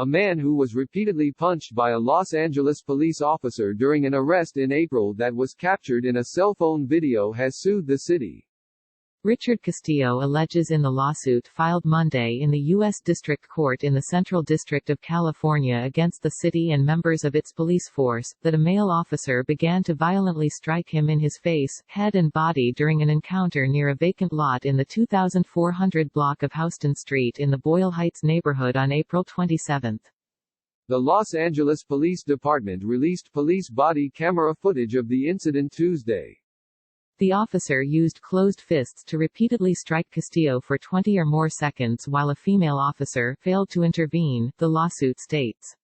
A man who was repeatedly punched by a Los Angeles police officer during an arrest in April that was captured in a cell phone video has sued the city. Richard Castillo alleges in the lawsuit filed Monday in the U.S. District Court in the Central District of California against the city and members of its police force, that a male officer began to violently strike him in his face, head and body during an encounter near a vacant lot in the 2400 block of Houston Street in the Boyle Heights neighborhood on April 27. The Los Angeles Police Department released police body camera footage of the incident Tuesday. The officer used closed fists to repeatedly strike Castillo for 20 or more seconds while a female officer failed to intervene, the lawsuit states.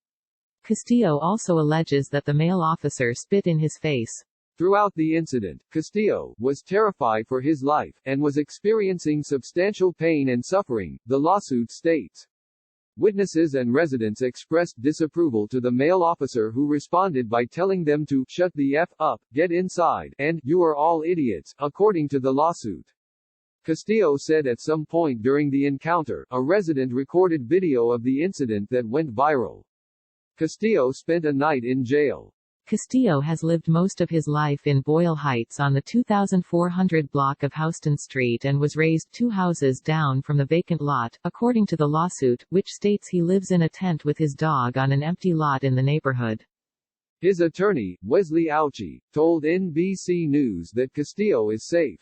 Castillo also alleges that the male officer spit in his face. Throughout the incident, Castillo was terrified for his life, and was experiencing substantial pain and suffering, the lawsuit states. Witnesses and residents expressed disapproval to the male officer who responded by telling them to shut the F up, get inside, and you are all idiots, according to the lawsuit. Castillo said at some point during the encounter, a resident recorded video of the incident that went viral. Castillo spent a night in jail. Castillo has lived most of his life in Boyle Heights on the 2400 block of Houston Street and was raised 2 houses down from the vacant lot, according to the lawsuit, which states he lives in a tent with his dog on an empty lot in the neighborhood. His attorney, Wesley Auchi, told NBC News that Castillo is safe.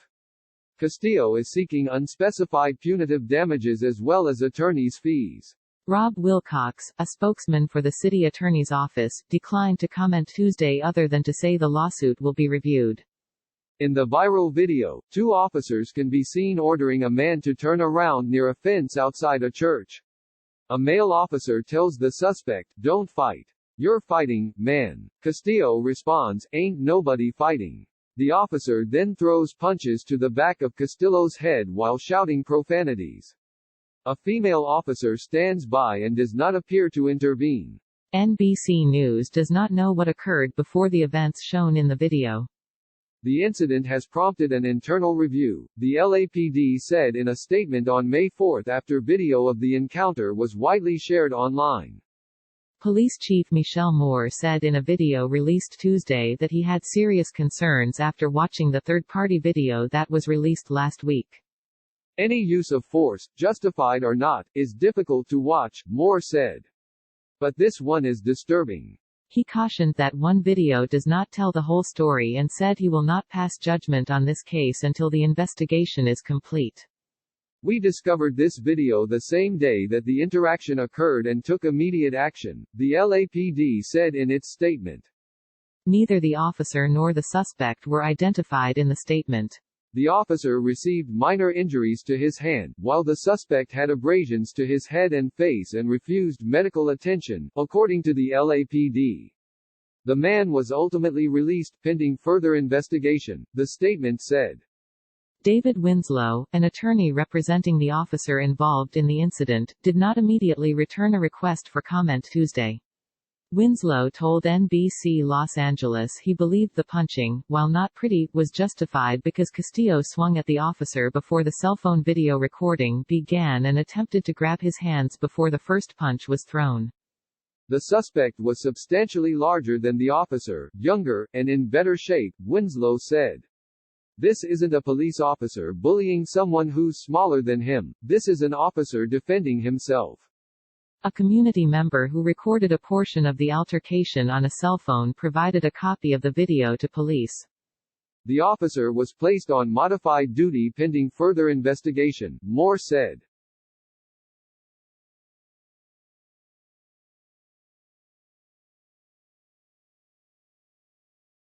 Castillo is seeking unspecified punitive damages as well as attorney's fees. Rob Wilcox, a spokesman for the city attorney's office, declined to comment Tuesday other than to say the lawsuit will be reviewed. In the viral video, 2 officers can be seen ordering a man to turn around near a fence outside a church. A male officer tells the suspect, "Don't fight. You're fighting, man." Castillo responds, "Ain't nobody fighting." The officer then throws punches to the back of Castillo's head while shouting profanities. A female officer stands by and does not appear to intervene. NBC News does not know what occurred before the events shown in the video. The incident has prompted an internal review, the LAPD said in a statement on May 4 after video of the encounter was widely shared online. Police Chief Michelle Moore said in a video released Tuesday that he had serious concerns after watching the third-party video that was released last week. Any use of force, justified or not, is difficult to watch, Moore said. But this one is disturbing. He cautioned that one video does not tell the whole story and said he will not pass judgment on this case until the investigation is complete. We discovered this video the same day that the interaction occurred and took immediate action, the LAPD said in its statement. Neither the officer nor the suspect were identified in the statement. The officer received minor injuries to his hand, while the suspect had abrasions to his head and face and refused medical attention, according to the LAPD. The man was ultimately released, pending further investigation, the statement said. David Winslow, an attorney representing the officer involved in the incident, did not immediately return a request for comment Tuesday. Winslow told NBC Los Angeles he believed the punching, while not pretty, was justified because Castillo swung at the officer before the cell phone video recording began and attempted to grab his hands before the first punch was thrown. The suspect was substantially larger than the officer, younger, and in better shape, Winslow said. This isn't a police officer bullying someone who's smaller than him, this is an officer defending himself. A community member who recorded a portion of the altercation on a cell phone provided a copy of the video to police. The officer was placed on modified duty pending further investigation, Moore said.